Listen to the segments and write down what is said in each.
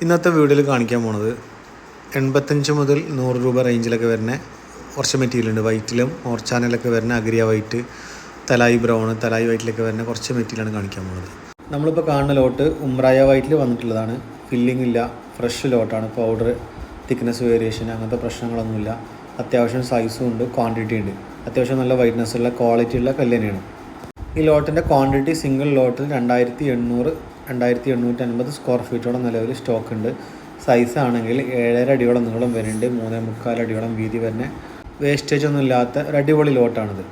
ഇന്നത്തെ വീഡിയോയിൽ കാണിക്കാൻ പോണത് 85 മുതൽ 100 രൂപ റേഞ്ചിലൊക്കെ വരുന്ന കുറച്ച് മെറ്റീരിയൽ ഉണ്ട്. വൈറ്റിലും മോർച്ചാനലൊക്കെ വരുന്ന അഗ്രിയ വൈറ്റ്, തലായി ബ്രൗൺ, തലായി വൈറ്റിലൊക്കെ വരുന്ന കുറച്ച് മെറ്റീരിയലാണ് കാണിക്കാൻ പോകുന്നത്. നമ്മളിപ്പോൾ കാണുന്ന ലോട്ട് ഉംറായ വൈറ്റിൽ വന്നിട്ടുള്ളതാണ്. ഫില്ലിംഗ് ഇല്ല, ഫ്രഷ് ലോട്ടാണ്. പൗഡർ തിക്നെസ് വേരിയേഷൻ അങ്ങനത്തെ പ്രശ്നങ്ങളൊന്നുമില്ല. അത്യാവശ്യം സൈസും ഉണ്ട്, ക്വാണ്ടിറ്റി ഉണ്ട്. അത്യാവശ്യം നല്ല വൈറ്റ്നസ് ഉള്ള ക്വാളിറ്റി ഉള്ള കല്ല് തന്നെയാണ്. ഈ ലോട്ടിൻ്റെ ക്വാണ്ടിറ്റി സിംഗിൾ ലോട്ടിൽ 2850 സ്ക്വയർ ഫീറ്റോളം നിലവിൽ സ്റ്റോക്ക് ഉണ്ട്. സൈസ് ആണെങ്കിൽ 7.5 അടിയോളം നീളം വരുന്നുണ്ട്, 3.25 അടിയോളം വീതി വരുന്ന വേസ്റ്റേജ് ഒന്നും ഇല്ലാത്ത ഒരു അടിപൊളി ലോട്ടാണിത്.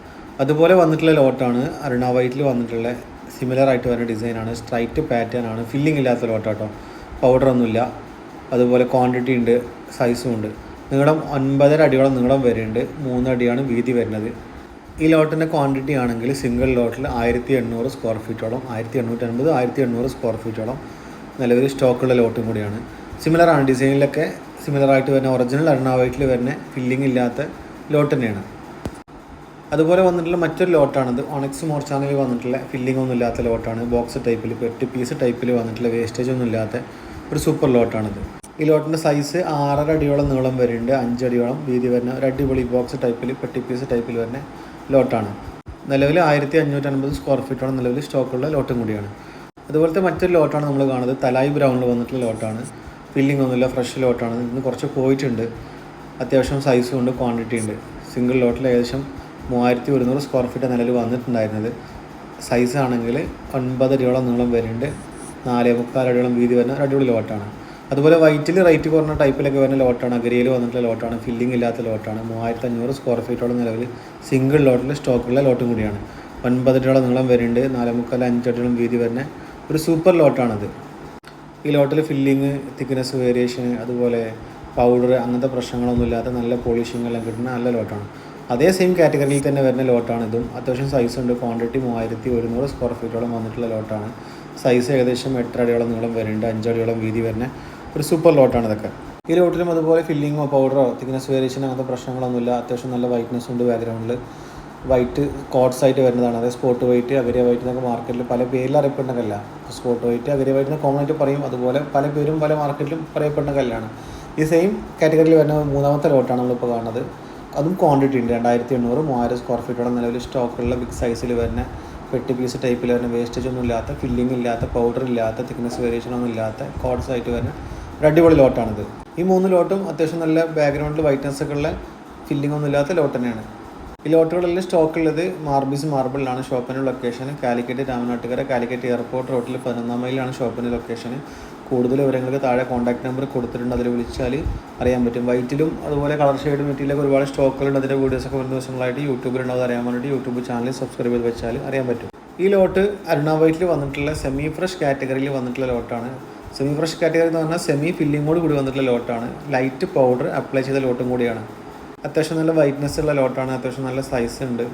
അതുപോലെ വന്നിട്ടുള്ള ലോട്ടാണ് അരുണ വൈറ്റിൽ വന്നിട്ടുള്ള സിമിലർ ആയിട്ട് വരുന്ന ഡിസൈനാണ്. സ്ട്രൈറ്റ് പാറ്റേൺ ആണ്. ഫില്ലിംഗ് ഇല്ലാത്ത ലോട്ടാട്ടോ, പൗഡറൊന്നുമില്ല. അതുപോലെ ക്വാണ്ടിറ്റി ഉണ്ട്, സൈസും ഉണ്ട്. നീളം 9.5 അടിയോളം നീളം വരുന്നുണ്ട്, 3 അടിയാണ് വീതി വരുന്നത്. ഈ ലോട്ടിൻ്റെ ക്വാണ്ടിറ്റി ആണെങ്കിൽ സിംഗിൾ ലോട്ടിൽ 1800 സ്ക്വയർ ഫീറ്റോളം, 1850 സ്ക്വയർ ഫീറ്റോളം നിലവിൽ സ്റ്റോക്കുള്ള ലോട്ടും കൂടിയാണ്. സിമിലറാണ്, ഡിസൈനിലൊക്കെ സിമിലറായിട്ട് വരുന്ന ഒറിജിനൽ അരുണ വൈറ്റിൽ വരുന്ന ഫില്ലിംഗ് ഇല്ലാത്ത ലോട്ട് തന്നെയാണ്. അതുപോലെ വന്നിട്ടുള്ള മറ്റൊരു ലോട്ടാണിത്. ഒണക്സ് മോർച്ചാനിൽ വന്നിട്ടുള്ള ഫില്ലിംഗ് ഒന്നും ഇല്ലാത്ത ലോട്ടാണ്. ബോക്സ് ടൈപ്പിൽ 8 പീസ് ടൈപ്പിൽ വന്നിട്ടുള്ള വേസ്റ്റേജ് ഒന്നും ഇല്ലാത്ത ഒരു സൂപ്പർ ലോട്ടാണിത്. ഈ ലോട്ടിൻ്റെ സൈസ് 6.5 അടിയോളം നീളം വരുന്നുണ്ട്, 5 അടിയോളം വീതി വരുന്ന ഒരു അടിപൊളി ബോക്സ് ടൈപ്പിൽ 8 പീസ് ടൈപ്പിൽ വരുന്ന ലോട്ടാണ്. നിലവിൽ 1550 സ്ക്വയർ ഫീറ്റോളം നിലവിൽ സ്റ്റോക്കുള്ള ലോട്ടും കൂടിയാണ്. അതുപോലത്തെ മറ്റൊരു ലോട്ടാണ് നമ്മൾ കാണുന്നത്. തലായി ബ്രൗണിൽ വന്നിട്ടുള്ള ലോട്ടാണ്. ഫില്ലിംഗ് ഒന്നുമില്ല, ഫ്രഷ് ലോട്ടാണ്. ഇന്ന് കുറച്ച് പോയിട്ടുണ്ട്. അത്യാവശ്യം സൈസും ഉണ്ട്, ക്വാണ്ടിറ്റി ഉണ്ട്. സിംഗിൾ ലോട്ടിൽ ഏകദേശം 3100 സ്ക്വയർ ഫീറ്റ് നിലവിൽ വന്നിട്ടുണ്ടായിരുന്നത്. സൈസ് ആണെങ്കിൽ 9 അടിയോളം നീളം വരുന്നുണ്ട്, 4.25 അടിയോളം വീതി വരുന്ന ഒരു അടിപൊളി ലോട്ടാണ്. അതുപോലെ വൈറ്റിൽ റേറ്റ് കുറഞ്ഞ ടൈപ്പിലൊക്കെ വരുന്ന ലോട്ടാണ്. അഗ്രിയയിൽ വന്നിട്ടുള്ള ലോട്ടാണ്. ഫില്ലിംഗ് ഇല്ലാത്ത ലോട്ടാണ്. 3500 സ്ക്വയർ ഫീറ്റോളം നിലവിൽ സിംഗിൾ ലോട്ടിൽ സ്റ്റോക്കുള്ള ലോട്ടും കൂടിയാണ്. 9 അടിയോളം നീളം വരുന്നുണ്ട്, 4.25 അടിയോളം വീതി വരുന്ന ഒരു സൂപ്പർ ലോട്ടാണത്. ഈ ലോട്ടിൽ ഫില്ലിങ്, തിക്നെസ് വേരിയേഷൻ, അതുപോലെ പൗഡർ അങ്ങനത്തെ പ്രശ്നങ്ങളൊന്നും ഇല്ലാത്ത നല്ല പോളിഷിംഗ് എല്ലാം കിട്ടുന്ന നല്ല ലോട്ടാണ്. അതേ സെയിം കാറ്റഗറിയിൽ തന്നെ വരുന്ന ലോട്ടാണ് ഇതും. അത്യാവശ്യം സൈസ് ഉണ്ട്, ക്വാണ്ടിറ്റി 3100 സ്ക്വയർ ഫീറ്റോളം വന്നിട്ടുള്ള ലോട്ടാണ്. സൈസ് ഏകദേശം 8 അടിയോളം നീളം വരുന്നുണ്ട്, 5 അടിയോളം വീതി വരുന്ന ഒരു സൂപ്പർ ലോട്ടാണ് ഇതൊക്കെ. ഈ ലോട്ടിലും അതുപോലെ ഫില്ലിങ്ങോ പൗഡറോ തിക്നെസ് വേരിയേഷൻ അങ്ങനത്തെ പ്രശ്നങ്ങളൊന്നുമില്ല. അത്യാവശ്യം നല്ല വൈറ്റ്നസ് ഉണ്ട്. ബാക്ക്ഗ്രൗണ്ടിൽ വൈറ്റ് കോട്ട്സ് ആയിട്ട് വരുന്നതാണ്. അതായത് സ്പോട്ട് വൈറ്റ്, അഗരിയ വൈറ്റ് എന്നൊക്കെ മാർക്കറ്റിൽ പല പേരിൽ അറിയപ്പെടുന്ന കല്ലാണ്. സ്പോട്ട് വൈറ്റ്, അഗരിയ വൈറ്റ് എന്ന് കോമൺ ആയിട്ട് പറയും. അതുപോലെ പല പേരും പല മാർക്കറ്റിലും പറയപ്പെടുന്ന കല്ലാണ്. ഈ സെയിം കാറ്റഗറിയിൽ വരുന്ന മൂന്നാമത്തെ ലോട്ടാണ് നമ്മളിപ്പോൾ കാണുന്നത്. അതും ക്വാണ്ടിറ്റി ഉണ്ട്. 2800-3000 സ്ക്വയർ ഫീറ്റോളം നിലവിൽ സ്റ്റോക്കുള്ള ബിഗ് സൈസിൽ വരുന്ന 8 പീസ് ടൈപ്പിൽ വരുന്ന വേസ്റ്റേജ് ഒന്നും ഇല്ലാത്ത, ഫില്ലിംഗ് ഇല്ലാത്ത, പൗഡർ ഇല്ലാത്ത, തിക്നെസ് വേരിയേഷൻ ഒന്നും ഇല്ലാത്ത കോട്ട്സ് ആയിട്ട് വരുന്ന ഒരു അടിപൊളി ലോട്ടാണിത്. ഈ 3 ലോട്ടും അത്യാവശ്യം നല്ല ബാക്ക്ഗ്രൗണ്ടിൽ വൈറ്റ്നസ് ഒക്കെ ഉള്ള ഫില്ലിംഗ് ഒന്നും ഇല്ലാത്ത ലോട്ട് തന്നെയാണ്. ഈ ലോട്ടുകളെല്ലാം സ്റ്റോക്കുള്ളത് മാർബിൾസ് മാർബിളിലാണ് ഷോപ്പിൻ്റെ ലൊക്കേഷൻ. കാലിക്കറ്റ് രാമനാട്ടുകര കാലിക്കറ്റ് എയർപോർട്ട് റോഡിൽ 11 മൈലിലാണ് ഷോപ്പിൻ്റെ ലൊക്കേഷൻ. കൂടുതൽ വിവരങ്ങൾക്ക് താഴെ കോൺടാക്ട് നമ്പർ കൊടുത്തിട്ടുണ്ട്, അതിൽ വിളിച്ചാൽ അറിയാൻ പറ്റും. വൈറ്റിലും അതുപോലെ കളർ ഷെയ്ഡ് മെറ്റീരിയലൊക്കെ ഒരുപാട് സ്റ്റോക്കുകളുണ്ട്. അതിൻ്റെ വീഡിയോസൊക്കെ വരുന്ന ദിവസങ്ങളായിട്ട് യൂട്യൂബിലുണ്ടാവും. അറിയാൻ വേണ്ടിയിട്ട് യൂട്യൂബ് ചാനൽ സബ്സ്ക്രൈബ് ചെയ്ത് വെച്ചാൽ അറിയാൻ പറ്റും. ഈ ലോട്ട് അരുണ വൈറ്റിൽ വന്നിട്ടുള്ള സെമി ഫ്രഷ് കാറ്റഗറിയിൽ വന്നിട്ടുള്ള ലോട്ടാണ്. സെമി ഫ്രഷ് കാറ്റഗറി എന്ന് പറഞ്ഞാൽ സെമി ഫില്ലിങ്ങോട് കൂടി വന്നിട്ടുള്ള ലോട്ടാണ്. ലൈറ്റ് പൗഡർ അപ്ലൈ ചെയ്ത ലോട്ടും കൂടിയാണ്. അത്യാവശ്യം നല്ല വൈറ്റ്നസ് ഉള്ള ലോട്ടാണ്. അത്യാവശ്യം നല്ല സൈസ് ഉണ്ട്.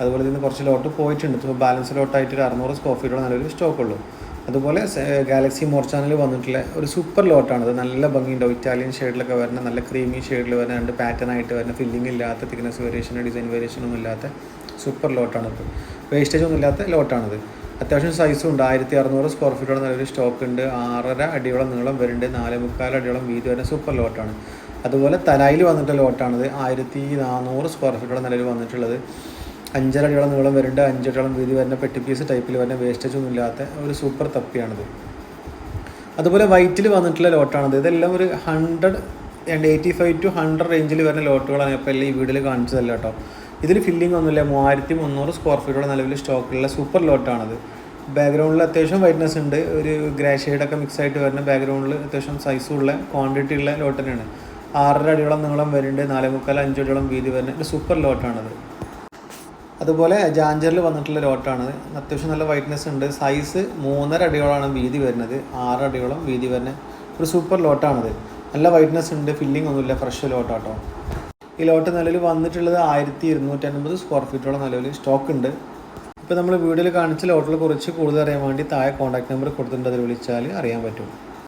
അതുപോലെ ഇതിന് കുറച്ച് ലോട്ട് പോയിട്ടുണ്ട്. ഇപ്പോൾ ബാലൻസ് ലോട്ടായിട്ട് 600 സ്ക്വയർ ഫീറ്റോളം നിലവിൽ സ്റ്റോക്കുള്ളൂ. അതുപോലെ ഗാലക്സി മോർച്ചാനിൽ വന്നിട്ടുള്ള ഒരു സൂപ്പർ ലോട്ടാണത്. നല്ല ഭംഗിയുണ്ടാവും. ഇറ്റാലിയൻ ഷെയ്ഡിലൊക്കെ വരുന്ന നല്ല ക്രീമി ഷെയ്ഡിൽ വരുന്ന 2 പാറ്റേൺ ആയിട്ട് വരുന്ന ഫില്ലിംഗ് ഇല്ലാത്ത, തിക്നെസ് വേരിയേഷൻ, ഡിസൈൻ വേരിയേഷൻ ഒന്നും ഇല്ലാത്ത സൂപ്പർ ലോട്ടാണിത്. വേസ്റ്റേജ് ഒന്നും ഇല്ലാത്ത ലോട്ടാണിത്. അത്യാവശ്യം സൈസും ഉണ്ട്. 1600 സ്ക്വയർ ഫീറ്റോളം നിലവിൽ സ്റ്റോക്ക് ഉണ്ട്. 6.5 അടിയോളം നീളം വരുന്നുണ്ട്, 4.25 അടിയോളം വീതി വരുന്ന സൂപ്പർ ലോട്ടാണ്. അതുപോലെ തലായിൽ വന്നിട്ടുള്ള ലോട്ടാണിത്. 1400 സ്ക്വയർ ഫീറ്റോളം നിലവിൽ വന്നിട്ടുള്ളത്. 5.5 അടിയോളം നീളം വരുന്നുണ്ട്, 5 അടിയോളം വീതി വരുന്ന 8 പീസ് ടൈപ്പിൽ വരുന്ന വേസ്റ്റേജ് ഒന്നും ഇല്ലാത്ത ഒരു സൂപ്പർ തപ്പിയാണിത്. അതുപോലെ വൈറ്റിൽ വന്നിട്ടുള്ള ലോട്ടാണിത്. ഇതെല്ലാം ഒരു 185 to 100 റേഞ്ചിൽ വരുന്ന ലോട്ടുകളാണ്. ഇപ്പോൾ എല്ലാം ഈ വീഡിയോയിൽ കാണിച്ചതല്ല കേട്ടോ. ഇതിൽ ഫില്ലിംഗ് ഒന്നുമില്ല. 3300 സ്ക്വയർ ഫീറ്റോളം നിലവിൽ സ്റ്റോക്കുള്ള സൂപ്പർ ലോട്ടാണിത്. ബാക്ക്ഗ്രൗണ്ടിൽ അത്യാവശ്യം വൈറ്റ്നസ് ഉണ്ട്. ഒരു ഗ്രേ ഷെയ്ഡൊക്കെ മിക്സ് ആയിട്ട് വരുന്ന ബാക്ക്ഗ്രൗണ്ടിൽ അത്യാവശ്യം സൈസുള്ള ക്വാണ്ടിറ്റി ഉള്ള ലോട്ട് തന്നെയാണ്. 6.5 അടിയോളം നീളം വരുന്നുണ്ട്, 4.25-5 അടിയോളം വീതി വരുന്ന ഒരു സൂപ്പർ ലോട്ടാണത്. അതുപോലെ ജാഞ്ചറിൽ വന്നിട്ടുള്ള ലോട്ടാണ്. അത്യാവശ്യം നല്ല വൈറ്റ്നസ് ഉണ്ട്. സൈസ് 3.5 അടിയോളമാണ് വീതി വരുന്നത്, 6 അടിയോളം വീതി വരുന്ന ഒരു സൂപ്പർ ലോട്ടാണിത്. നല്ല വൈറ്റ്നസ് ഉണ്ട്. ഫില്ലിംഗ് ഒന്നുമില്ല, ഫ്രഷ് ലോട്ടാട്ടോ. ഈ ലോട്ട് നിലവിൽ വന്നിട്ടുള്ളത് 1250 സ്ക്വയർ ഫീറ്റോളം നിലവിൽ സ്റ്റോക്ക് ഉണ്ട്. ഇപ്പോൾ നമ്മൾ വീഡിയോയിൽ കാണിച്ച ലോട്ടുകളെ കുറിച്ച് കൂടുതൽ അറിയാൻ വേണ്ടി താഴെ കോൺടാക്ട് നമ്പർ കൊടുത്തിട്ടുണ്ട്, അതിൽ വിളിച്ചാൽ അറിയാൻ പറ്റും.